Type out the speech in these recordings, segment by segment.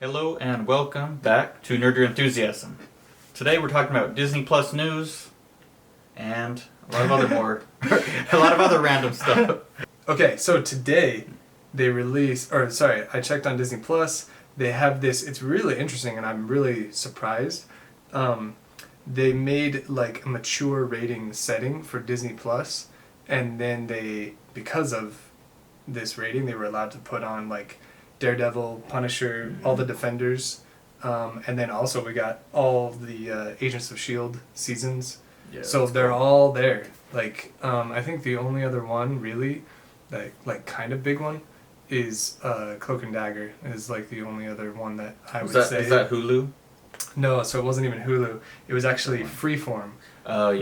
Hello and welcome back to Nerd Your Enthusiasm. Today we're talking about Disney Plus news and a lot of other random stuff. Okay, so today they I checked on Disney Plus. They have this, it's really interesting and I'm really surprised. They made like a mature rating setting for Disney Plus, and then because of this rating, they were allowed to put on like Daredevil, Punisher, all the Defenders, and then also we got all the Agents of S.H.I.E.L.D. seasons. Yeah, so they're cool. All there. Like, I think the only other one really, like kind of big one, is Cloak and Dagger is like the only other one that I would say. Is that Hulu? No, so it wasn't even Hulu. It was actually Freeform,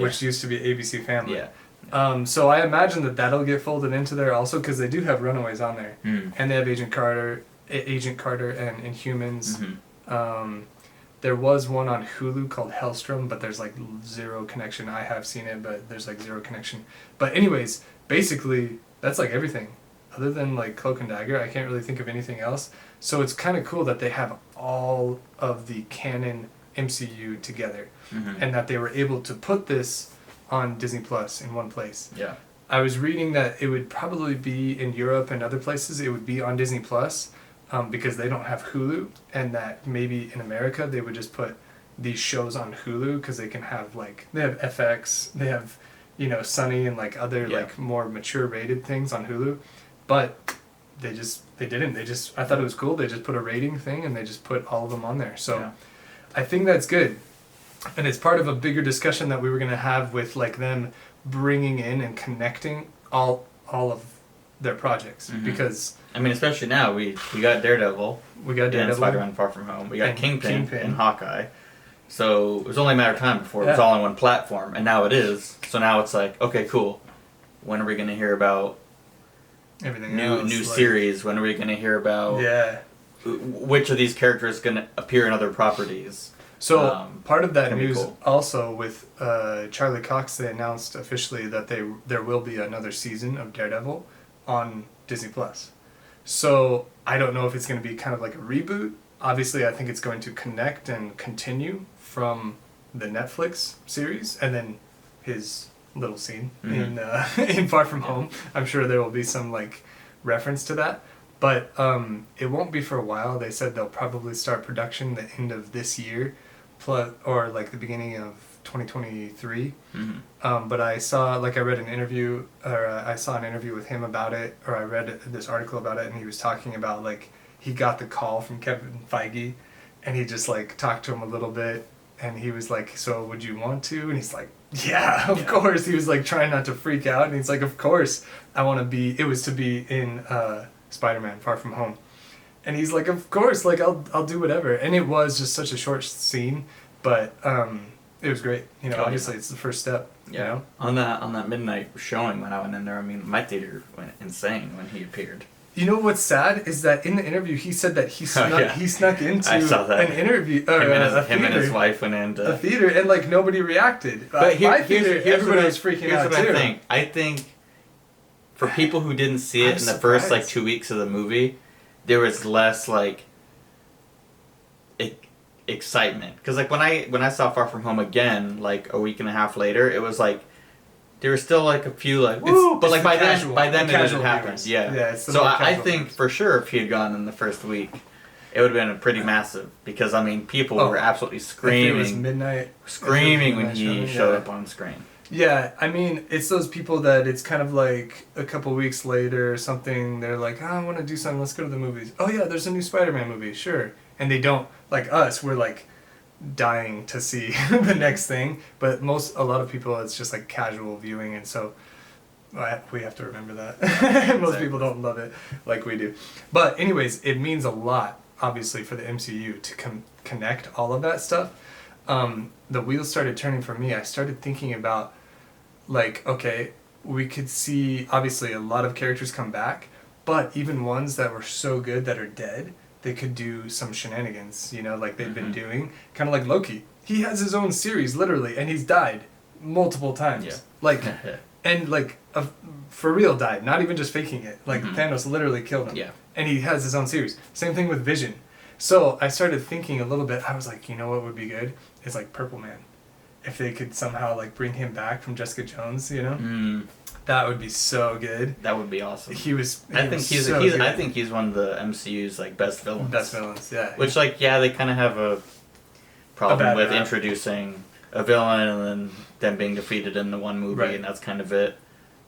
which used to be ABC Family. Yeah. So I imagine that'll get folded into there also because they do have Runaways on there, and they have Agent Carter and Inhumans. Mm-hmm. There was one on Hulu called Hellstrom, but there's like zero connection. I have seen it, but there's like zero connection. But anyways, basically that's like everything. Other than like Cloak and Dagger, I can't really think of anything else. So it's kind of cool that they have all of the canon MCU together, and that they were able to put this on Disney Plus in one place. Yeah. I was reading that it would probably be in Europe and other places. It would be on Disney Plus because they don't have Hulu, and that maybe in America they would just put these shows on Hulu because they can have they have FX, they have Sunny and like other like more mature rated things on Hulu, but they didn't. I thought it was cool. They just put a rating thing and they just put all of them on there. So I think that's good. And it's part of a bigger discussion that we were going to have with like them bringing in and connecting all of their projects, because I mean, especially now we got Daredevil, and Spider-Man: Far From Home, we got Kingpin and Hawkeye, so it was only a matter of time before it was all on one platform, and now it is. So now it's like, okay, cool. When are we going to hear about everything new series? When are we going to hear about which of these characters is going to appear in other properties? So part of that news also with Charlie Cox, they announced officially that there will be another season of Daredevil on Disney Plus. So I don't know if it's going to be kind of like a reboot. Obviously, I think it's going to connect and continue from the Netflix series, and then his little scene in Far From Home. I'm sure there will be some like reference to that. But it won't be for a while. They said they'll probably start production the end of this year, or like the beginning of 2023. But I read an interview, or I saw an interview with him about it, or I read this article about it, and he was talking about like he got the call from Kevin Feige, and he just like talked to him a little bit, and he was like, "So would you want to?" And he's like, "Yeah, of course." He was like trying not to freak out, and he's like, "Of course, I want to be." It was to be in Spider-Man: Far From Home, and he's like, "Of course, like I'll do whatever." And it was just such a short scene, but it was great. Obviously it's the first step. Yeah. On that midnight showing when I went in there, I mean, my theater went insane when he appeared. You know what's sad is that in the interview he said that he snuck into an interview. Him and his wife went into a theater, and like nobody reacted. But my theater, everybody was freaking out too. I think for people who didn't see it in the first like 2 weeks of the movie, there was less like excitement, because like when I saw Far From Home again like a week and a half later, it was like there was still like a few like woo, but like by then it had happened. Yeah. So I think for sure if he had gone in the first week, it would have been a pretty massive, because I mean people were absolutely screaming. It was midnight, screaming when he showed up on screen. Yeah, I mean, it's those people that it's kind of like a couple weeks later or something, they're like, I want to do something, let's go to the movies. Oh yeah, there's a new Spider-Man movie, sure. And they don't, like us, we're like dying to see the next thing. But a lot of people, it's just like casual viewing, and so we have to remember that. Most people don't love it like we do. But anyways, it means a lot, obviously, for the MCU to connect all of that stuff. The wheels started turning for me. I started thinking about, like, okay, we could see, obviously, a lot of characters come back, but even ones that were so good that are dead, they could do some shenanigans, like they've been doing. Kind of like Loki. He has his own series, literally, and he's died multiple times. Yeah. Like, and like, for real died, not even just faking it. Like, Thanos literally killed him. Yeah. And he has his own series. Same thing with Vision. So I started thinking a little bit. I was like, you know what would be good? It's like Purple Man. If they could somehow like bring him back from Jessica Jones, you know, that would be so good. That would be awesome. I think he's one of the MCU's like best villains. Best villains, yeah. Which like they kind of have a problem with introducing a villain and then them being defeated in the one movie, and that's kind of it.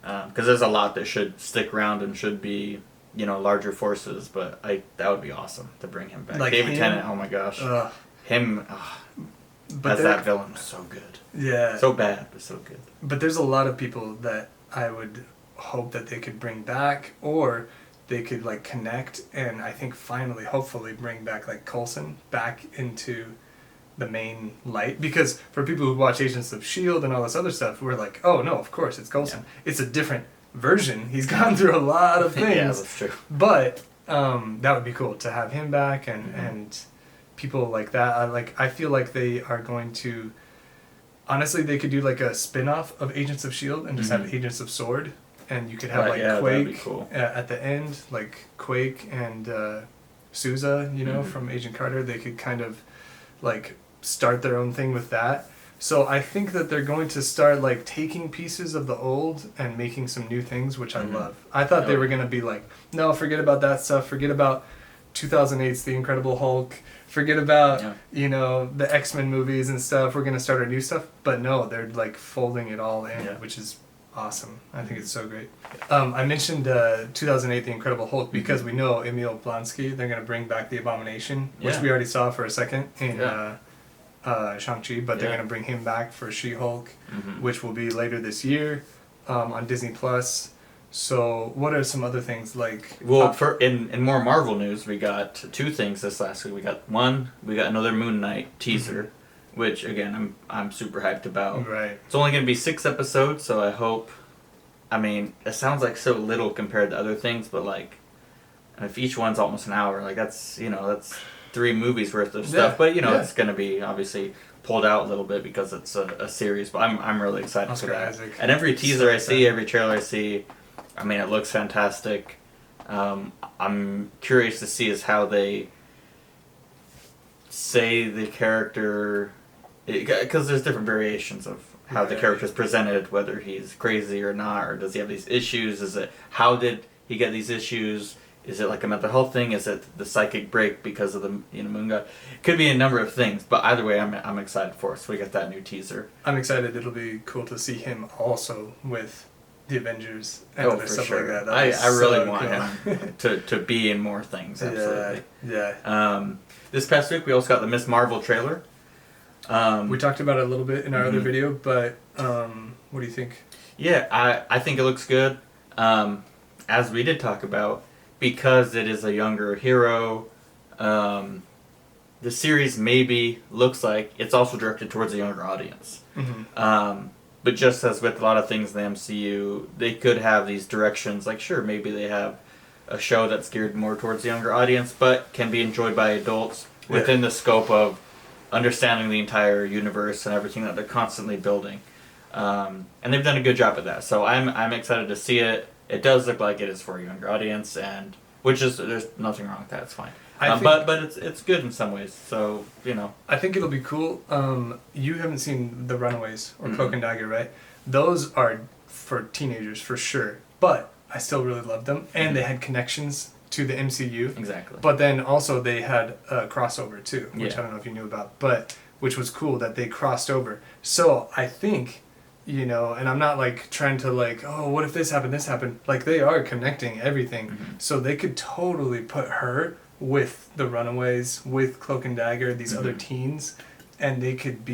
Because there's a lot that should stick around and should be, larger forces. But that would be awesome to bring him back. Like David Tennant, oh my gosh, him. But as that villain was so good. Yeah. So bad, but so good. But there's a lot of people that I would hope that they could bring back, or they could like connect, and I think finally, hopefully, bring back like Coulson back into the main light. Because for people who watch Agents of S.H.I.E.L.D. and all this other stuff, we're like, oh no, of course it's Coulson. Yeah. It's a different version. He's gone through a lot of things. Yeah, that's true. But that would be cool to have him back and people like that. I feel like they are going to, honestly, they could do like a spin-off of Agents of S.H.I.E.L.D. and just have Agents of S.W.O.R.D. and you could have Quake cool. At the end, like Quake and Sousa, from Agent Carter. They could kind of like start their own thing with that. So I think that they're going to start like taking pieces of the old and making some new things, which I love. I thought they were going to be like, no, forget about that stuff. Forget about 2008's The Incredible Hulk. Forget about, the X-Men movies and stuff. We're going to start our new stuff. But no, they're like folding it all in, which is awesome. I think it's so great. I mentioned 2008 The Incredible Hulk because we know Emil Blonsky, they're going to bring back the Abomination, which we already saw for a second in Shang-Chi, but they're going to bring him back for She-Hulk, which will be later this year on Disney+. So what are some other things like... Well, in more Marvel news, we got two things this last week. We got another Moon Knight teaser, which, again, I'm super hyped about. Right. It's only going to be 6 episodes, so I hope... I mean, it sounds like so little compared to other things, but, like, if each one's almost an hour, like, that's 3 movies worth of stuff. But, it's going to be, obviously, pulled out a little bit because it's a series. But I'm really excited for that. Isaac. And every teaser I see, every trailer I see... I mean, it looks fantastic. I'm curious to see is how they say the character... Because there's different variations of how the character is presented, whether he's crazy or not, or does he have these issues? How did he get these issues? Is it like a mental health thing? Is it the psychic break because of the Moon God? It could be a number of things, but either way, I'm excited for it. So we got that new teaser. I'm excited. It'll be cool to see him also with the Avengers and other stuff like that. I really want him to be in more things. Absolutely. Yeah. This past week we also got the Miss Marvel trailer. We talked about it a little bit in our other video, but what do you think? Yeah, I think it looks good. As we did talk about, because it is a younger hero, the series maybe looks like it's also directed towards a younger audience. But just as with a lot of things in the MCU, they could have these directions. Like, sure, maybe they have a show that's geared more towards the younger audience, but can be enjoyed by adults within the scope of understanding the entire universe and everything that they're constantly building. And they've done a good job at that. So I'm excited to see it. It does look like it is for a younger audience, and there's nothing wrong with that. It's fine. But it's good in some ways. So I think it'll be cool. You haven't seen The Runaways or Cloak and Dagger, right? Those are for teenagers for sure. But I still really love them, and they had connections to the MCU. Exactly. But then also they had a crossover too, which I don't know if you knew about, but which was cool that they crossed over. So I think, and I'm not like trying to like, oh, what if this happened? Like they are connecting everything. So they could totally put her with the Runaways, with Cloak and Dagger, these other teens, and they could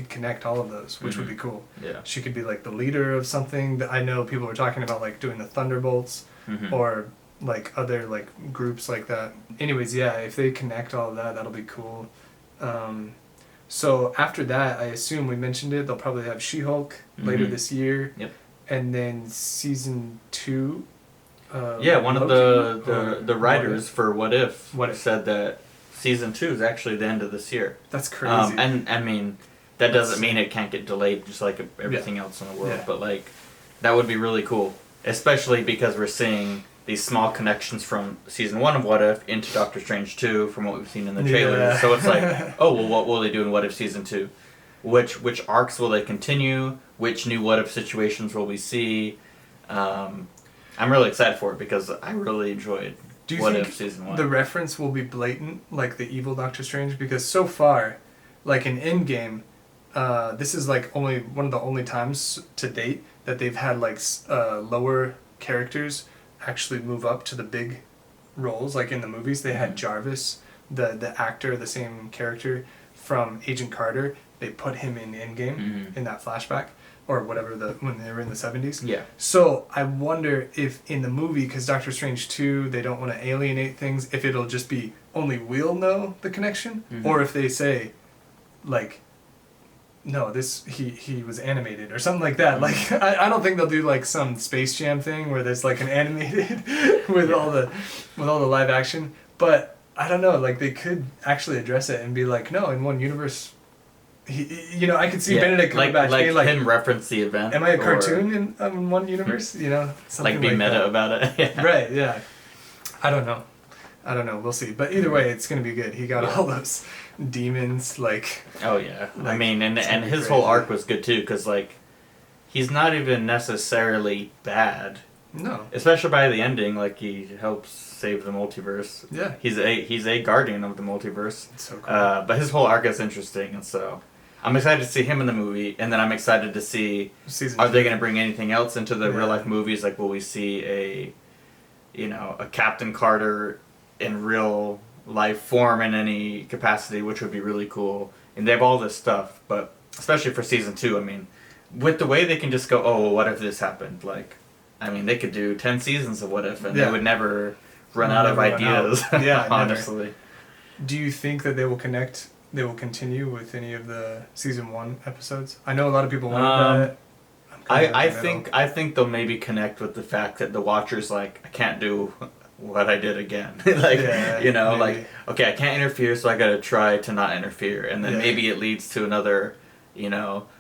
connect all of those, which would be cool. Yeah. She could be like the leader of something. That I know people were talking about like doing the Thunderbolts or like other like groups like that. Anyways, if they connect all of that, that'll be cool. So after that, I assume we mentioned it, they'll probably have She-Hulk later this year. Yep. And then season 2. One of the writers for What If said that season 2 is actually the end of this year. That's crazy. And I mean, that doesn't mean it can't get delayed just like everything else in the world. Yeah. But like, that would be really cool, especially because we're seeing these small connections from season 1 of What If into Doctor Strange 2 from what we've seen in the trailers. Yeah. So it's like, oh, well, what will they do in What If season 2? Which arcs will they continue? Which new What If situations will we see? I'm really excited for it because I really enjoyed What If season 1. The reference will be blatant, like the evil Doctor Strange? Because so far, like in Endgame, this is like only one of the only times to date that they've had like lower characters actually move up to the big roles. Like in the movies, they had Jarvis, the actor, the same character from Agent Carter. They put him in Endgame in that flashback or whatever when they were in the 70s. Yeah. So I wonder if in the movie, because Doctor Strange 2, they don't want to alienate things, if it'll just be only we'll know the connection, or if they say, like, no, he was animated or something like that. Like I don't think they'll do like some Space Jam thing where there's like an animated with all the live action. But I don't know, like they could actually address it and be like, no, in one universe, I could see Benedict Cumberbatch being like him reference the event. Am I a cartoon in one universe? Something like be meta that. about it. Yeah. Right? Yeah. I don't know. We'll see. But either way, it's gonna be good. He got all those demons, like. Oh yeah. Like, I mean, and his whole arc was good too, because like, he's not even necessarily bad. No. Especially by the ending, like he helps save the multiverse. Yeah. He's a guardian of the multiverse. It's so cool. But his whole arc is interesting, and so I'm excited to see him in the movie, and then I'm excited to see are they going to bring anything else into the real life movies? Like, will we see a Captain Carter in real life form in any capacity, which would be really cool. And they have all this stuff, but especially for season 2, I mean, with the way they can just go, oh, well, what if this happened? Like, I mean, they could do 10 seasons of What If, and they would never run out of ideas. Yeah, honestly. Never. Do you think that they will continue with any of the season 1 episodes? I know a lot of people wanted that. I think they'll maybe connect with the fact that the Watcher's like, I can't do what I did again. Like, like, okay, I can't interfere, so I gotta try to not interfere. And then maybe it leads to another,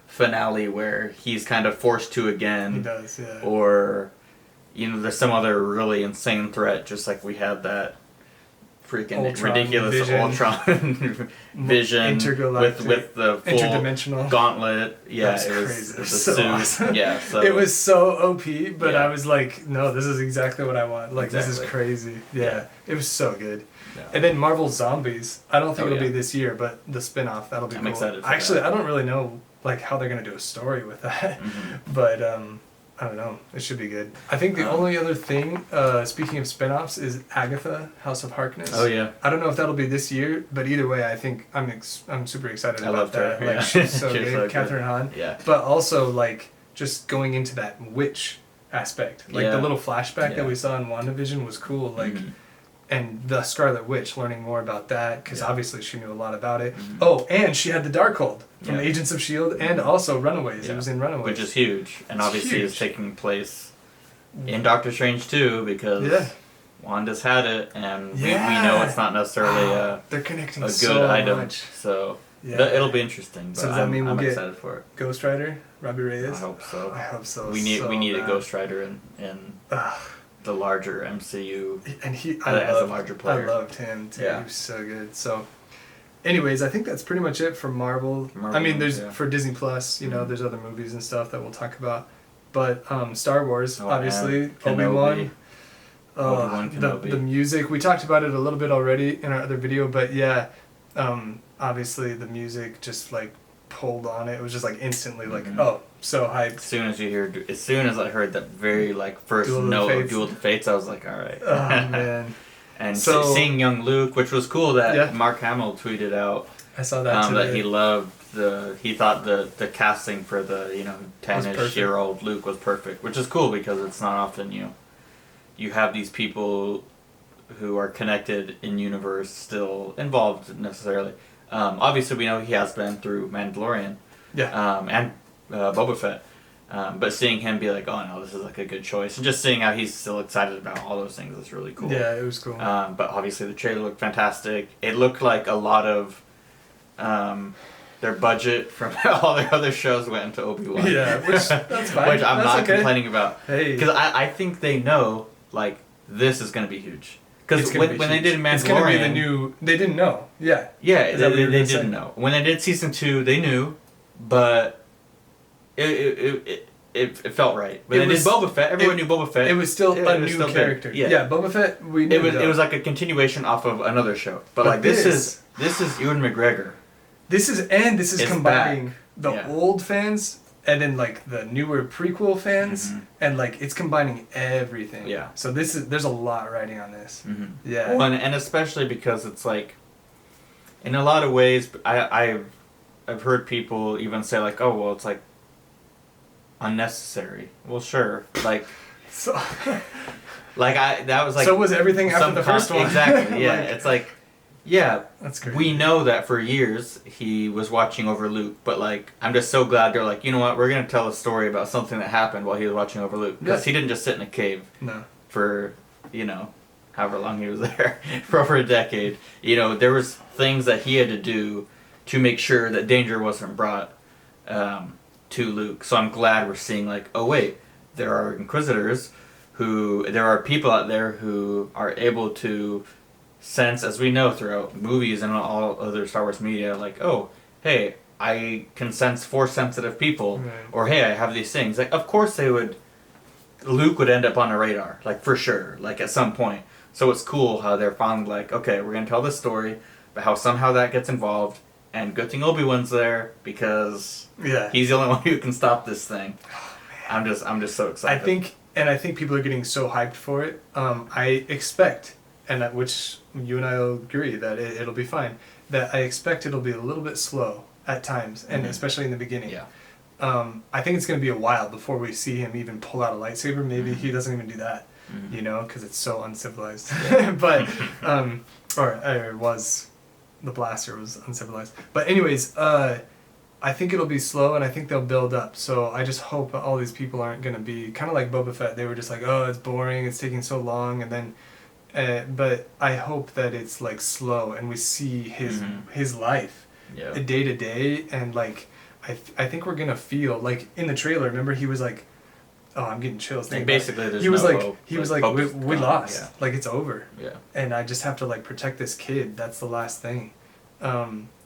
finale where he's kind of forced to again. He does, yeah. Or, there's some other really insane threat, just like we had that freaking Ultron ridiculous Vision. vision with the full interdimensional gauntlet. Yeah, it was crazy. It was so suit. Awesome. Yeah, so it was so OP, but I was like, no, this is exactly what I want. Like, This is crazy. Yeah, it was so good. Yeah. And then Marvel Zombies. I don't think it'll be this year, but the spin-off, that'll be cool. I'm excited for Actually, that. I don't really know like how they're gonna do a story with that, but I don't know. It should be good. I think the only other thing, speaking of spin-offs, is Agatha, House of Harkness. Oh, yeah. I don't know if that'll be this year, but either way, I think I'm super excited about that. Her, like, yeah. she's so good. Catherine Hahn. Yeah. But also, like, just going into that witch aspect. Like, the little flashback that we saw in WandaVision was cool. Like, and the Scarlet Witch, learning more about that, because obviously she knew a lot about it. Oh, and she had the Darkhold from Agents of S.H.I.E.L.D. and also Runaways. It was in Runaways. Which is huge. And obviously is taking place in Doctor Strange too, because Wanda's had it, and we know it's not necessarily they're connecting a good so item. much. So it'll be interesting. But so does that mean I'm get excited for it. Ghost Rider, Robbie Reyes? I hope so. I hope so. We need a Ghost Rider in the larger MCU. And as a larger player. I loved him too. He was so good. So, anyways, I think that's pretty much it for Marvel. I mean, there's for Disney Plus. There's other movies and stuff that we'll talk about. But Star Wars, obviously, Obi-Wan. Kenobi. The music, we talked about it a little bit already in our other video, but obviously the music just like pulled on it. It was just like instantly like, so hyped. As soon as I heard that very like first note of Duel of the Fates, I was like, all right. Oh man. And seeing young Luke, which was cool that Mark Hamill tweeted out. I saw that today. That he thought the casting for the 10-ish-year-old Luke was perfect, which is cool because it's not often you have these people who are connected in universe still involved necessarily. Obviously we know he has been through Mandalorian. Yeah. And Boba Fett. But seeing him be like, oh no, this is like a good choice, and just seeing how he's still excited about all those things is really cool. Yeah, it was cool. But obviously the trailer looked fantastic. It looked like a lot of their budget from all their other shows went into Obi-Wan. Yeah, which that's fine. Which I'm that's not complaining about. Hey. Because I think they know, like, this is going to be huge. Because when they did Mandalorian... It's going to be the new... They didn't know. Yeah. Yeah, they didn't know. When they did season 2, they knew, but it felt right. When they did Boba Fett, everyone knew Boba Fett. It was still a new character. Yeah, Boba Fett, we knew it was like a continuation off of another show. But like this is Ewan McGregor. This is combining the old fans and then like the newer prequel fans, and like it's combining everything. Yeah. So there's a lot riding on this. Mm-hmm. Yeah. Well, and especially because it's like, in a lot of ways, I've heard people even say like, oh well, it's like unnecessary. Well, sure, like. So. Like that was like. So was everything after the first one. Exactly. Yeah. It's like. Yeah, that's great. We know that for years he was watching over Luke, but like I'm just so glad they're like, you know what, we're gonna tell a story about something that happened while he was watching over Luke, because he didn't just sit in a cave for however long he was there for over a decade. There was things that he had to do to make sure that danger wasn't brought to Luke. So I'm glad we're seeing like, oh wait, there are Inquisitors there are people out there who are able to sense, as we know throughout movies and all other Star Wars media, like, oh, hey, I can sense Force-sensitive people, or hey, I have these things. Like, of course Luke would end up on a radar, like, for sure, like, at some point. So it's cool how they're finally like, okay, we're going to tell this story, but how somehow that gets involved, and good thing Obi-Wan's there, because he's the only one who can stop this thing. Oh, I'm just so excited. I think people are getting so hyped for it. I expect... and which you and I will agree that it'll be fine. That I expect it'll be a little bit slow at times, and especially in the beginning. Yeah. I think it's going to be a while before we see him even pull out a lightsaber. Maybe he doesn't even do that, because it's so uncivilized. But or it was, the blaster was uncivilized. But anyways, I think it'll be slow, and I think they'll build up. So I just hope all these people aren't going to be kind of like Boba Fett. They were just like, oh, it's boring, it's taking so long, and then. But I hope that it's like slow and we see his life day to day, and like I think we're gonna feel like in the trailer. Remember, he was like, "Oh, I'm getting chills." Like basically, he was no like hope. He was like, "We lost. Yeah. Like it's over." Yeah. And I just have to like protect this kid. That's the last thing.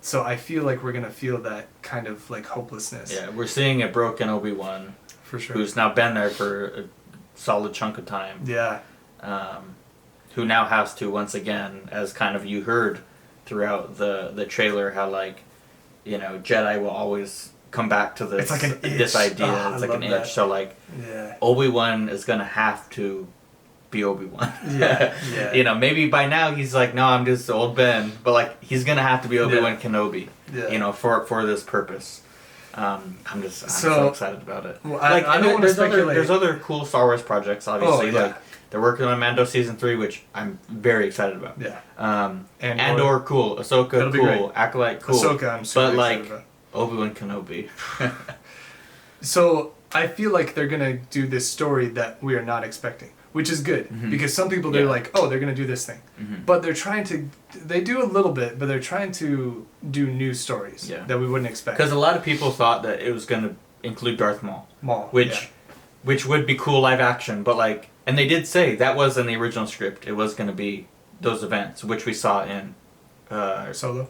So I feel like we're gonna feel that kind of like hopelessness. Yeah, we're seeing a broken Obi-Wan, for sure, who's now been there for a solid chunk of time. Yeah. Who now has to, once again, as kind of you heard throughout the trailer, how like, Jedi will always come back to this, it's like an itch. This idea. It's like an itch. So like, Obi-Wan is gonna have to be Obi-Wan. Yeah. Maybe by now he's like, no, I'm just old Ben, but like he's gonna have to be Obi-Wan Kenobi. Yeah. For this purpose. I'm so excited about it. Well, I don't want to speculate. There's other cool Star Wars projects, obviously. Like they're working on Mando season 3, which I'm very excited about. Yeah. Andor cool, Ahsoka cool, Acolyte cool. Ahsoka, I'm super excited about. Obi-Wan Kenobi. So I feel like they're gonna do this story that we are not expecting, which is good because some people they're like, oh, they're gonna do this thing, but they do a little bit, but they're trying to do new stories that we wouldn't expect. Because a lot of people thought that it was gonna include Darth Maul, which would be cool live action, but like, and they did say that was in the original script. It was gonna be those events, which we saw in Solo,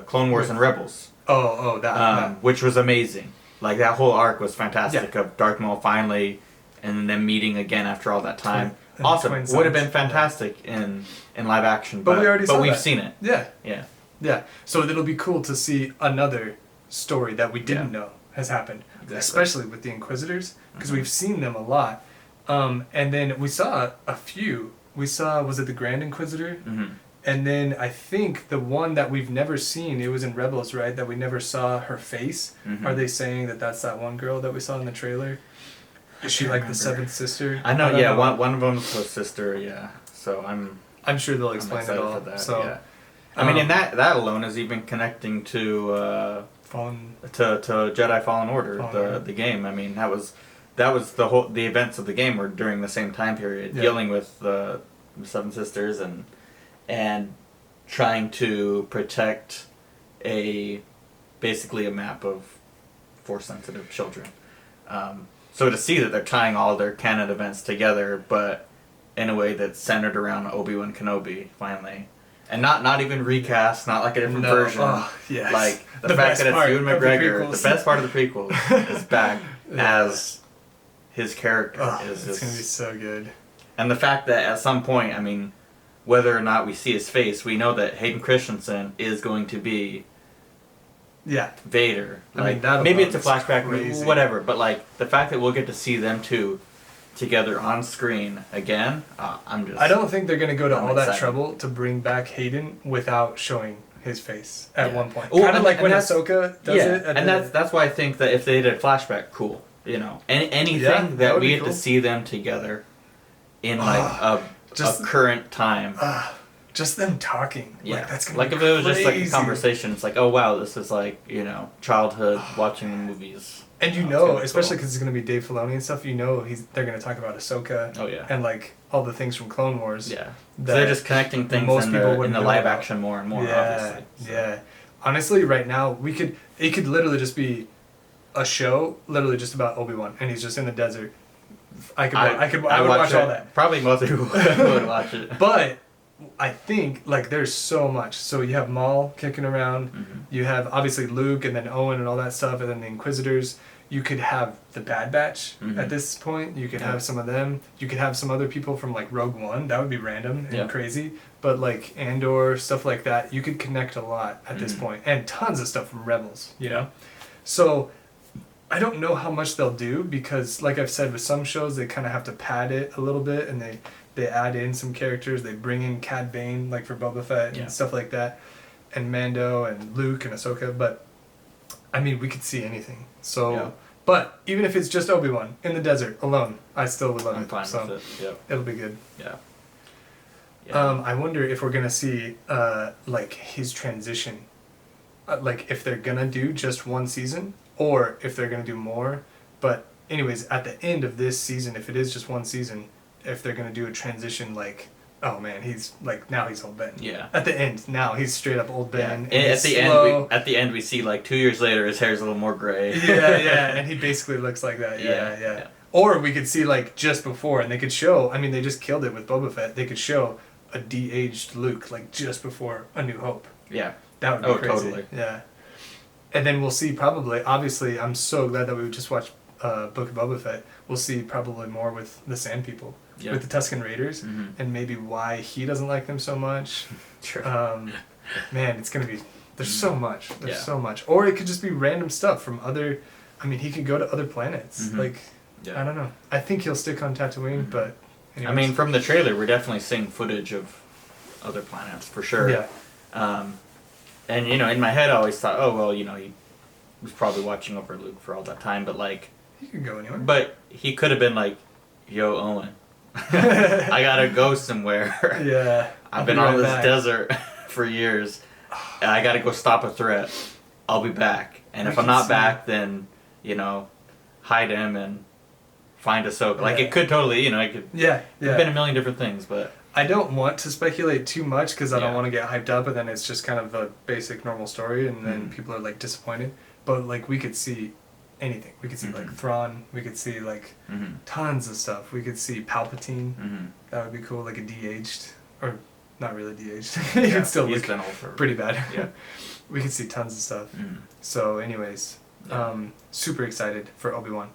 Clone Wars and Rebels. That. Which was amazing. Like that whole arc was fantastic of Darth Maul finally, and then meeting again after all that time. Awesome. Would have been fantastic in live action, but we've seen it. Yeah. So it'll be cool to see another story that we didn't know has happened, especially with the Inquisitors, because we've seen them a lot. And then we saw a few. Was it the Grand Inquisitor? And then I think the one that we've never seen, it was in Rebels, right? That we never saw her face. Are they saying that that's that one girl that we saw in the trailer? Is she like the seventh sister? I know, one of them's her sister, yeah. So I'm sure they'll explain it all. That, so, I mean, and that alone is even connecting to Jedi Fallen Order, the game. I mean, that was the events of the game were during the same time period, dealing with the Seven Sisters and trying to protect basically a map of Force-sensitive children. So to see that they're tying all their canon events together, but in a way that's centered around Obi-Wan Kenobi, finally. And not even recast, not like a different version. Oh, yes. Like, the fact that it's Ewan McGregor, the best part of the prequels, is back as his character. It's going to be so good. And the fact that at some point, I mean, whether or not we see his face, we know that Hayden Christensen is going to be Vader. Like, I mean, maybe it's a flashback, crazy. Whatever. But like the fact that we'll get to see them two together on screen again, I don't think they're going to go to all that trouble to bring back Hayden without showing his face at one point. Kind of like when Ahsoka does it. And that's why I think that if they did a flashback, cool. You know, anything that we get to see them together in like a current time. Just them talking. Yeah. Like, that's gonna like be if it was crazy. just like a conversation, it's like, oh wow, this is like, you know, childhood watching the movies. And you know, especially because it's going to be Dave Filoni and stuff, you know they're going to talk about Ahsoka. Oh yeah. And like all the things from Clone Wars. Yeah. So they're just connecting things most in the live action more and more, obviously. So. Yeah. Honestly, right now, it could literally just be a show literally just about Obi-Wan and he's just in the desert. I would watch all that. Probably most people would watch it. But I think like there's so much. So you have Maul kicking around. Mm-hmm. You have obviously Luke and then Owen and all that stuff, and then the Inquisitors. You could have the Bad Batch at this point. You could have some of them. You could have some other people from like Rogue One. That would be random and crazy. But like Andor, stuff like that, you could connect a lot at this point. And tons of stuff from Rebels, you know? So I don't know how much they'll do because like I've said with some shows, they kind of have to pad it a little bit and they add in some characters. They bring in Cad Bane like for Boba Fett and stuff like that. And Mando and Luke and Ahsoka. But I mean, we could see anything. So, but even if it's just Obi-Wan in the desert alone, I still would love it. Fine so with it. It'll be good. Yeah. I wonder if we're gonna see like his transition, like if they're gonna do just one season or if they're gonna do more. But anyways, at the end of this season, if it is just one season, if they're gonna do a transition like. Oh man, he's like now he's old Ben. Yeah. At the end, now he's straight up old Ben. Yeah. At the end, we see like 2 years later, his hair's a little more gray. Yeah, and he basically looks like that. Yeah. Or we could see like just before, and they could show. I mean, they just killed it with Boba Fett. They could show a de-aged Luke like just before A New Hope. Yeah. That would be crazy. Totally. Yeah. And then we'll see probably. Obviously, I'm so glad that we just watched Book of Boba Fett. We'll see probably more with the Sand People. Yeah. With the Tusken Raiders, and maybe why he doesn't like them so much. Sure. Man, it's gonna be. There's so much. There's so much. Or it could just be random stuff from other. I mean, he could go to other planets. Like, I don't know. I think he'll stick on Tatooine, but. Anyways. I mean, from the trailer, we're definitely seeing footage of other planets for sure. Yeah. And you know, in my head, I always thought, oh well, you know, he was probably watching over Luke for all that time, but like. He could go anywhere. But he could have been like, "Yo, Owen." I gotta go somewhere. Yeah. I've been on this desert for years. And I gotta go stop a threat. I'll be back. And if I'm not back, then, you know, hide him and find Ahsoka. Like, it could totally, you know, it could have been a million different things, but... I don't want to speculate too much because I don't want to get hyped up and then it's just kind of a basic normal story and then people are, like, disappointed. But, like, we could see... anything. We could see like Thrawn. We could see like tons of stuff. We could see Palpatine. That would be cool. Like a de-aged or not really de-aged. He could still look pretty bad. Yeah. We could see tons of stuff. So, anyways, super excited for Obi-Wan.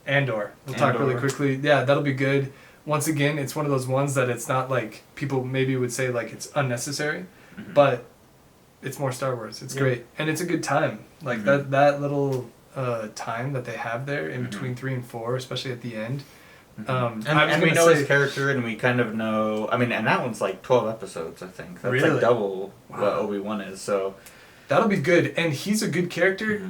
Andor. We'll talk really quickly. Yeah, that'll be good. Once again, it's one of those ones that it's not like people maybe would say like it's unnecessary, but. It's more Star Wars. It's great. And it's a good time. Like, that little time that they have there in between 3 and 4, especially at the end. And we know his character, and we kind of know... I mean, and that one's like 12 episodes, I think. That's like double what Obi-Wan is, so... That'll be good. And he's a good character.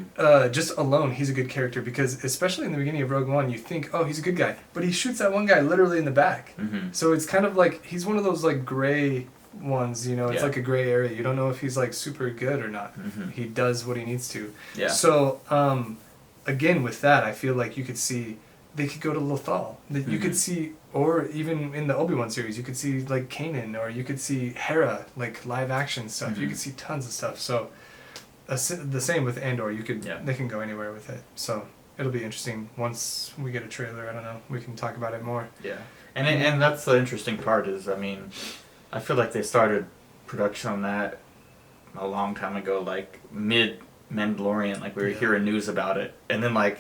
Just alone, he's a good character. Because, especially in the beginning of Rogue One, you think, oh, he's a good guy. But he shoots that one guy literally in the back. So it's kind of like... He's one of those, like, gray... ones, you know, it's like a gray area. You don't know if he's like super good or not. He does what he needs to. Yeah. So, again, with that, I feel like you could see they could go to Lothal. You could see, or even in the Obi-Wan series, you could see like Kanan, or you could see Hera, like live action stuff. You could see tons of stuff. So, the same with Andor. You could they can go anywhere with it. So it'll be interesting once we get a trailer. I don't know. We can talk about it more. Yeah. And that's the interesting part is, I mean, I feel like they started production on that a long time ago, like mid-Mandalorian, like we were hearing news about it. And then, like,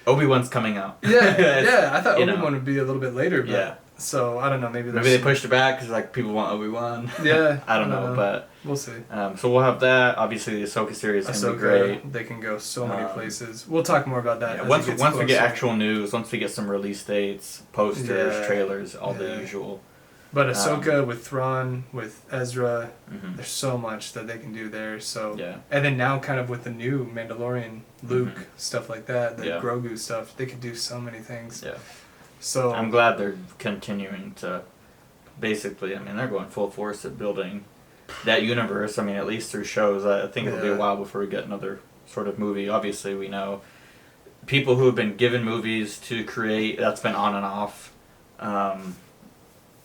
Obi-Wan's coming out. Yeah, I thought Obi-Wan would be a little bit later, but so I don't know, maybe they pushed it back because, like, people want Obi-Wan. Yeah. I don't know, but we'll see. So we'll have that. Obviously, the Ahsoka series is going to be great. They can go so many places. We'll talk more about that. Yeah, once we get actual news, once we get some release dates, posters, trailers, all the usual. But Ahsoka with Thrawn, with Ezra, there's so much that they can do there. So and then now kind of with the new Mandalorian, Luke, stuff like that, the Grogu stuff, they could do so many things. Yeah. So I'm glad they're continuing to basically, I mean, they're going full force at building that universe. I mean, at least through shows. I think it'll be a while before we get another sort of movie. Obviously, we know people who have been given movies to create, that's been on and off.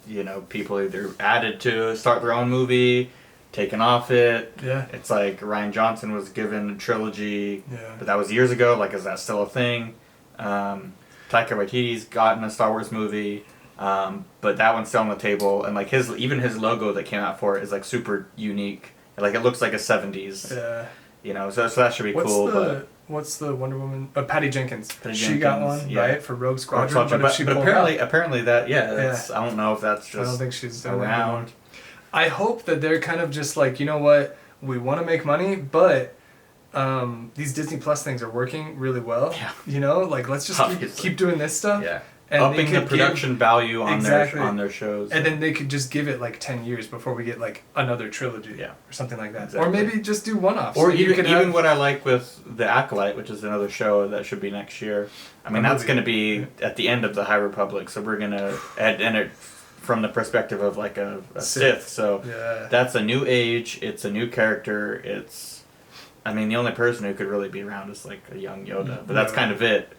You know, people either added to start their own movie, taken off it. Yeah. It's like Rian Johnson was given a trilogy, but that was years ago. Like, is that still a thing? Taika Waititi's gotten a Star Wars movie, but that one's still on the table. And like his logo that came out for it is like super unique. Like, it looks like a 70s. Yeah. You know, so that should be cool. What's the Wonder Woman? Patty Jenkins. She got one, right, for Rogue Squadron. But apparently that, I don't know if that's just I don't think she's around. I hope that they're kind of just like, you know what, we want to make money, but these Disney Plus things are working really well. Yeah. You know, like, let's just keep doing this stuff. Yeah. And upping the production value on their shows. And then they could just give it like 10 years before we get like another trilogy or something like that. Exactly. Or maybe just do one-offs. Or even what I like with The Acolyte, which is another show that should be next year. I mean, that's going to be at the end of the High Republic, so we're going to and it from the perspective of like a Sith. So that's a new age, it's a new character, it's, I mean, the only person who could really be around is like a young Yoda, but that's kind of it.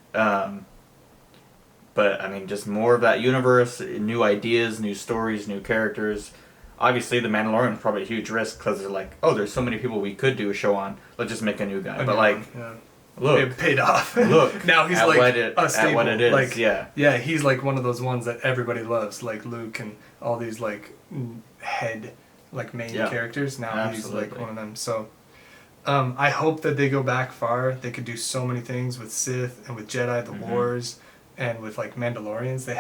But, I mean, just more of that universe, new ideas, new stories, new characters. Obviously, The Mandalorian is probably a huge risk because they're like, oh, there's so many people we could do a show on. Let's just make a new guy. But, like, look. It paid off. Look. Now he's like a staple. At what it is, like, yeah, he's like one of those ones that everybody loves, like Luke and all these, like, head, like, main characters. Now he's, like, one of them. So, I hope that they go back far. They could do so many things with Sith and with Jedi, the Wars. And with like Mandalorians, they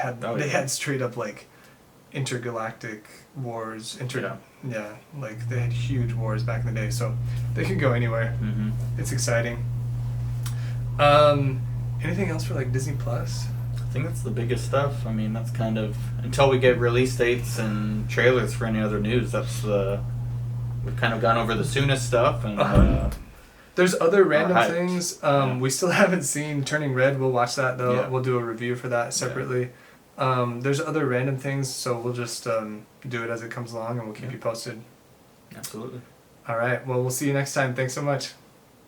had straight up like intergalactic wars. Like they had huge wars back in the day, so they could go anywhere. It's exciting. Anything else for like Disney Plus? I think that's the biggest stuff. I mean, that's kind of until we get release dates and trailers for any other news. We've kind of gone over the soonest stuff and. There's other random things. We still haven't seen Turning Red. We'll watch that, though. Yeah. We'll do a review for that separately. There's other random things, so we'll just do it as it comes along, and we'll keep you posted. Absolutely. All right. Well, we'll see you next time. Thanks so much.